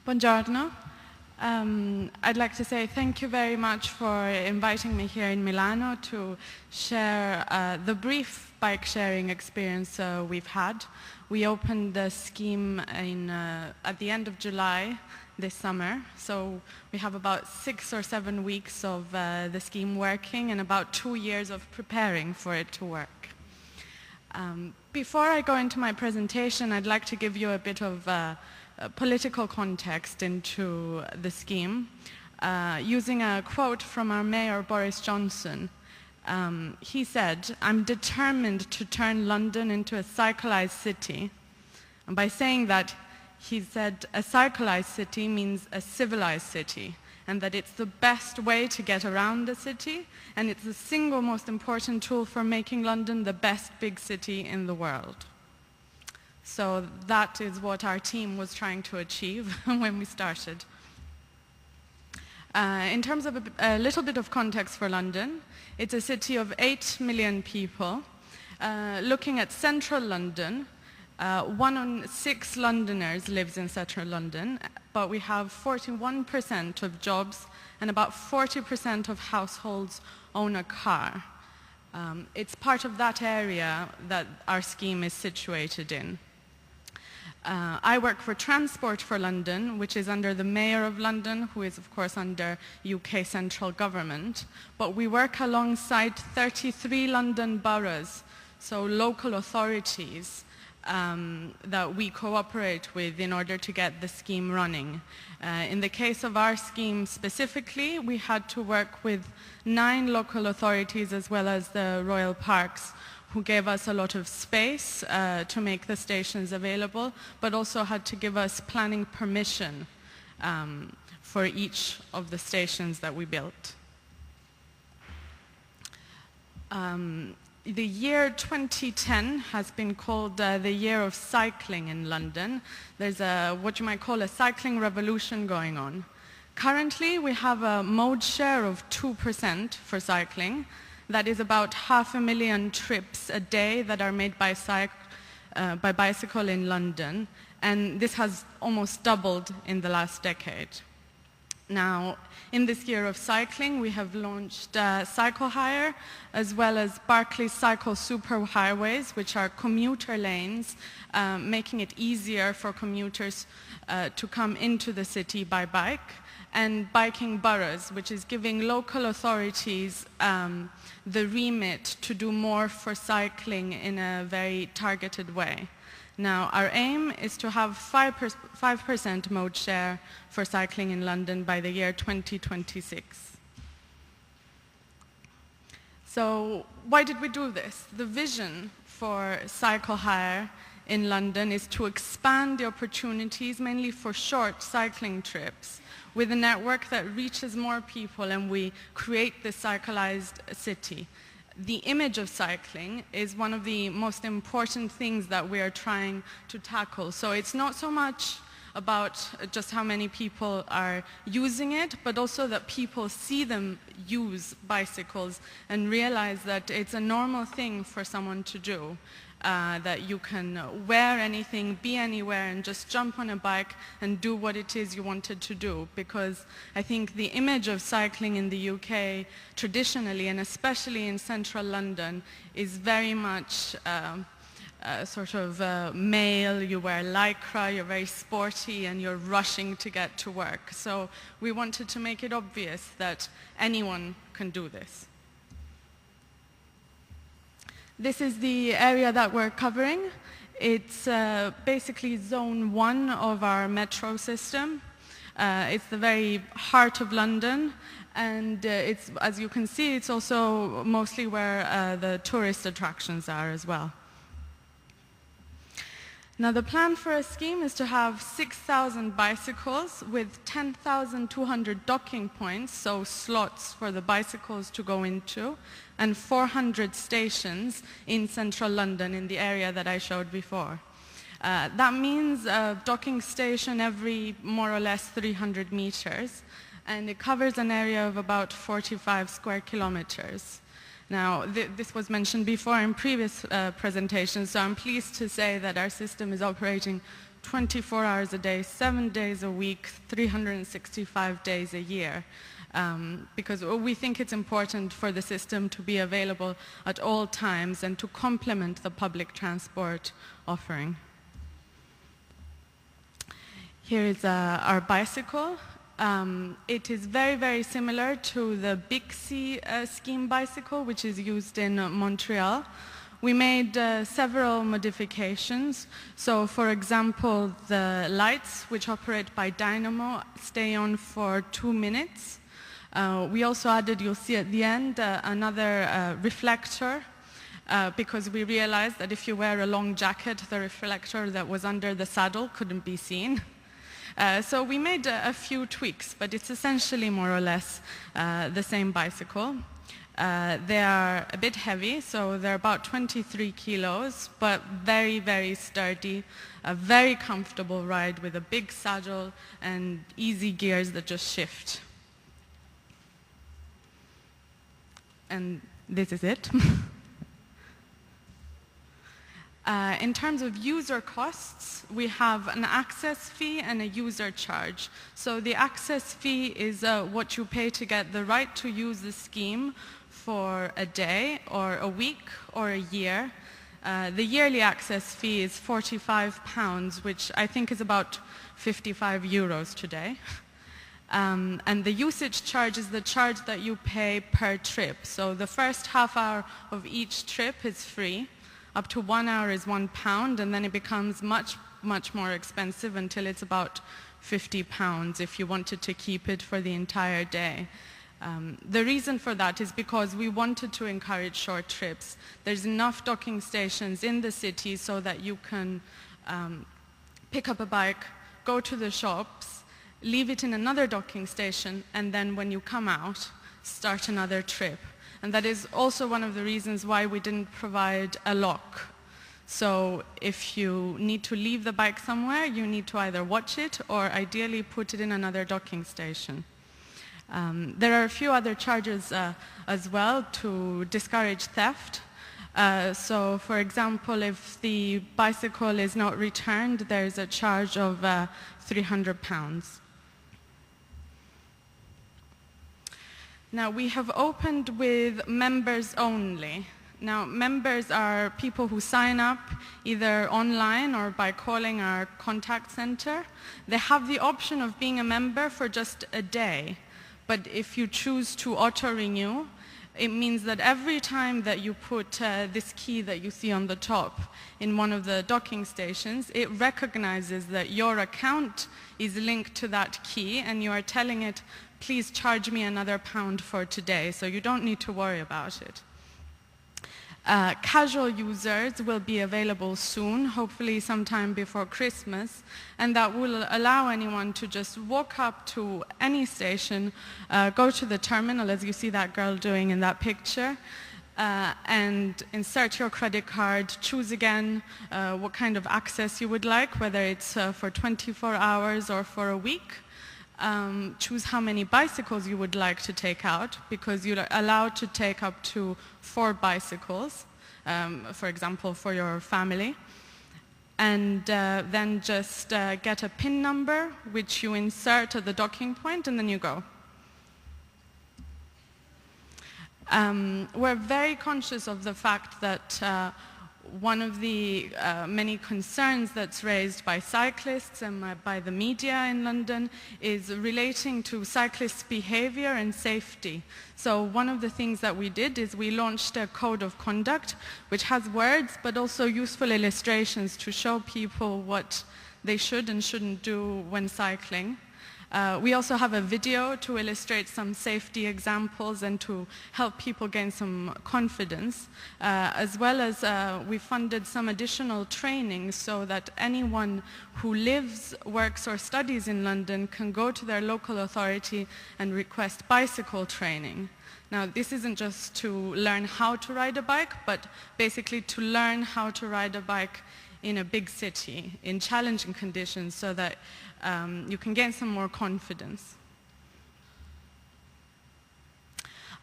Buongiorno. I'd like to say thank you very much for inviting me here in Milano to share the brief bike sharing experience we've had. We opened the scheme at the end of July this summer, so we have about 6 or 7 weeks of the scheme working and about 2 years of preparing for it to work. Before I go into my presentation, I'd like to give you a bit of political context into the scheme, using a quote from our mayor, Boris Johnson. He said, "I'm determined to turn London into a cyclized city." And by saying that, he said a cyclized city means a civilized city, and that it's the best way to get around the city, and it's the single most important tool for making London the best big city in the world. So that is what our team was trying to achieve when we started. In terms of a little bit of context for London, it's a city of 8 million people. Looking at central London, 1 in 6 Londoners lives in central London, but we have 41% of jobs and about 40% of households own a car. It's part of that area that our scheme is situated in. I work for Transport for London, which is under the Mayor of London, who is of course under UK central government, but we work alongside 33 London boroughs, so local authorities that we cooperate with in order to get the scheme running. In the case of our scheme specifically, we had to work with 9 local authorities as well as the Royal Parks, who gave us a lot of space to make the stations available, but also had to give us planning permission for each of the stations that we built. The year 2010 has been called the year of cycling in London. There's what you might call a cycling revolution going on. Currently, we have a mode share of 2% for cycling. That is about 500,000 trips a day that are made by bicycle in London, and this has almost doubled in the last decade. Now, in this year of cycling, we have launched Cycle Hire, as well as Barclays Cycle Superhighways, which are commuter lanes, making it easier for commuters to come into the city by bike, and Biking Boroughs, which is giving local authorities the remit to do more for cycling in a very targeted way. Now, our aim is to have 5% mode share for cycling in London by the year 2026. So why did we do this? The vision for Cycle Hire in London is to expand the opportunities mainly for short cycling trips with a network that reaches more people, and we create this cyclized city. The image of cycling is one of the most important things that we are trying to tackle. So it's not so much about just how many people are using it, but also that people see them use bicycles and realize that it's a normal thing for someone to do. That you can wear anything, be anywhere, and just jump on a bike and do what it is you wanted to do. Because I think the image of cycling in the UK traditionally, and especially in central London, is very much sort of male. You wear lycra, you're very sporty, and you're rushing to get to work. So we wanted to make it obvious that anyone can do this. This is the area that we're covering. It's basically zone 1 of our metro system. It's the very heart of London, and it's, as you can see, it's also mostly where the tourist attractions are as well. Now, the plan for a scheme is to have 6,000 bicycles with 10,200 docking points, so slots for the bicycles to go into, and 400 stations in central London in the area that I showed before. That means a docking station every more or less 300 meters, and it covers an area of about 45 square kilometers. Now, this was mentioned before in previous presentations, so I'm pleased to say that our system is operating 24 hours a day, 7 days a week, 365 days a year. Because we think it's important for the system to be available at all times and to complement the public transport offering. Here is our bicycle. It is very, very similar to the Big C scheme bicycle, which is used in Montreal. We made several modifications. So, for example, the lights, which operate by dynamo, stay on for 2 minutes. We also added, you'll see at the end, another reflector, because we realized that if you wear a long jacket, the reflector that was under the saddle couldn't be seen. So we made a few tweaks, but it's essentially more or less the same bicycle. They are a bit heavy, so they're about 23 kilos, but very, very sturdy, a very comfortable ride with a big saddle and easy gears that just shift. And this is it. In terms of user costs, we have an access fee and a user charge. So the access fee is what you pay to get the right to use the scheme for a day or a week or a year. The yearly access fee is £45, which I think is about 55 euros today. And the usage charge is the charge that you pay per trip. So the first half hour of each trip is free. Up to 1 hour is £1, and then it becomes much, much more expensive until it's about £50 if you wanted to keep it for the entire day. The reason for that is because we wanted to encourage short trips. There's enough docking stations in the city so that you can pick up a bike, go to the shops, leave it in another docking station, and then when you come out, start another trip. And that is also one of the reasons why we didn't provide a lock. So if you need to leave the bike somewhere, you need to either watch it or ideally put it in another docking station. There are a few other charges as well to discourage theft. So for example, if the bicycle is not returned, there's a charge of £300. Now, we have opened with members only. Now, members are people who sign up either online or by calling our contact center. They have the option of being a member for just a day. But if you choose to auto-renew, it means that every time that you put this key that you see on the top in one of the docking stations, it recognizes that your account is linked to that key and you are telling it, please charge me another £1 for today, so you don't need to worry about it. Casual users will be available soon, hopefully sometime before Christmas, and that will allow anyone to just walk up to any station, go to the terminal, as you see that girl doing in that picture, and insert your credit card, choose again what kind of access you would like, whether it's for 24 hours or for a week. Choose how many bicycles you would like to take out, because you're allowed to take up to 4 bicycles, for example, for your family. And then just get a PIN number, which you insert at the docking point, and then you go. We're very conscious of the fact that one of the many concerns that's raised by cyclists and by the media in London is relating to cyclists' behavior and safety. So one of the things that we did is we launched a code of conduct which has words but also useful illustrations to show people what they should and shouldn't do when cycling. We also have a video to illustrate some safety examples and to help people gain some confidence, as well as we funded some additional training so that anyone who lives, works or studies in London can go to their local authority and request bicycle training. Now, this isn't just to learn how to ride a bike, but basically to learn how to ride a bike in a big city, in challenging conditions, so that you can gain some more confidence.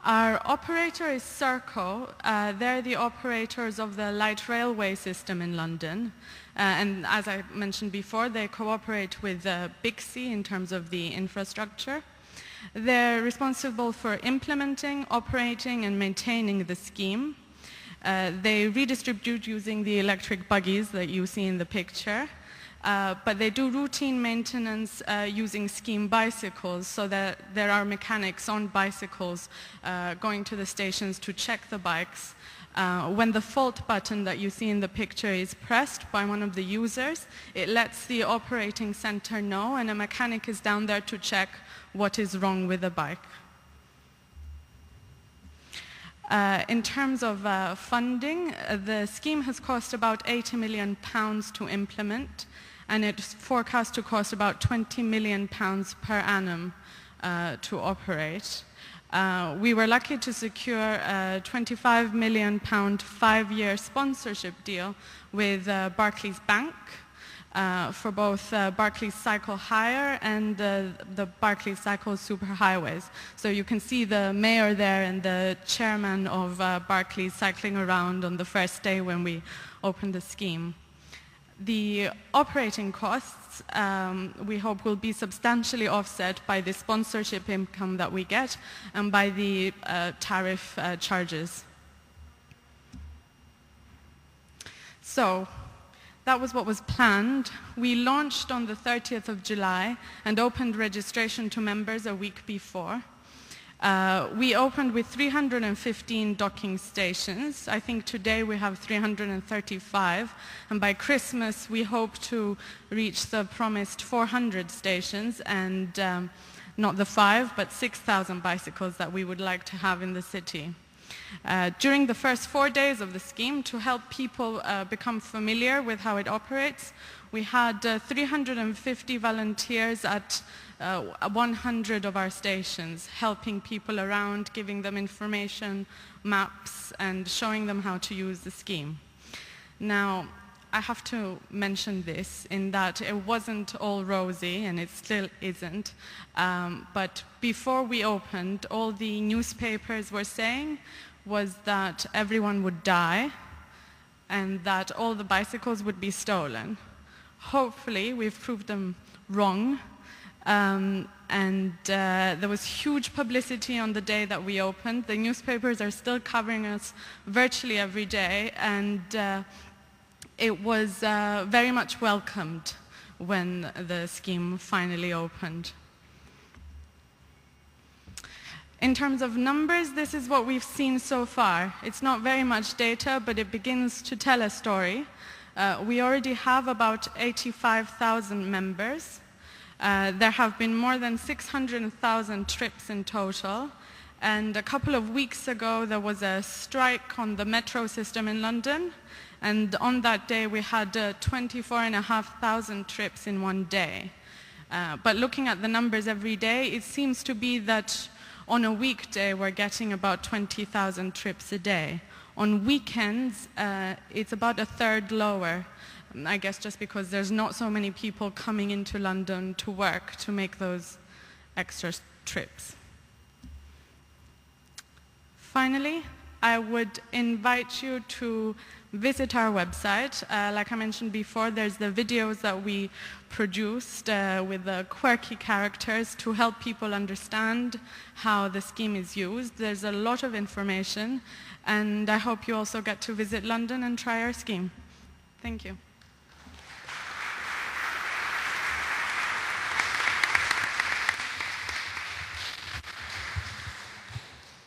Our operator is Serco. They're the operators of the light railway system in London. And as I mentioned before, they cooperate with Bixby in terms of the infrastructure. They're responsible for implementing, operating, and maintaining the scheme. They redistribute using the electric buggies that you see in the picture. But they do routine maintenance using scheme bicycles, so that there are mechanics on bicycles going to the stations to check the bikes. When the fault button that you see in the picture is pressed by one of the users, it lets the operating center know, and a mechanic is down there to check what is wrong with the bike. In terms of funding, the scheme has cost about £80 million to implement, and it's forecast to cost about £20 million per annum to operate. We were lucky to secure a £25 million 5-year sponsorship deal with Barclays Bank for both Barclays Cycle Hire and the Barclays Cycle Superhighways. So you can see the mayor there and the chairman of Barclays cycling around on the first day when we opened the scheme. The operating costs, we hope, will be substantially offset by the sponsorship income that we get and by the tariff charges. So, that was what was planned. We launched on the 30th of July and opened registration to members a week before. We opened with 315 docking stations. I think today we have 335, and by Christmas we hope to reach the promised 400 stations, and not the 5 but 6,000 bicycles that we would like to have in the city. During the first 4 days of the scheme, to help people become familiar with how it operates, we had 350 volunteers at 100 of our stations, helping people around, giving them information, maps, and showing them how to use the scheme. Now, I have to mention this in that it wasn't all rosy, and it still isn't, but before we opened, all the newspapers were saying was that everyone would die and that all the bicycles would be stolen. Hopefully, we've proved them wrong. There was huge publicity on the day that we opened. The newspapers are still covering us virtually every day, and it was very much welcomed when the scheme finally opened. In terms of numbers, this is what we've seen so far. It's not very much data, but it begins to tell a story. We already have about 85,000 members. There have been more than 600,000 trips in total, and a couple of weeks ago there was a strike on the metro system in London, and on that day we had 24,500 trips in one day. But looking at the numbers every day, it seems to be that on a weekday we're getting about 20,000 trips a day. On weekends it's about a third lower. I guess just because there's not so many people coming into London to work to make those extra trips. Finally, I would invite you to visit our website. Like I mentioned before, there's the videos that we produced with the quirky characters to help people understand how the scheme is used. There's a lot of information, and I hope you also get to visit London and try our scheme. Thank you.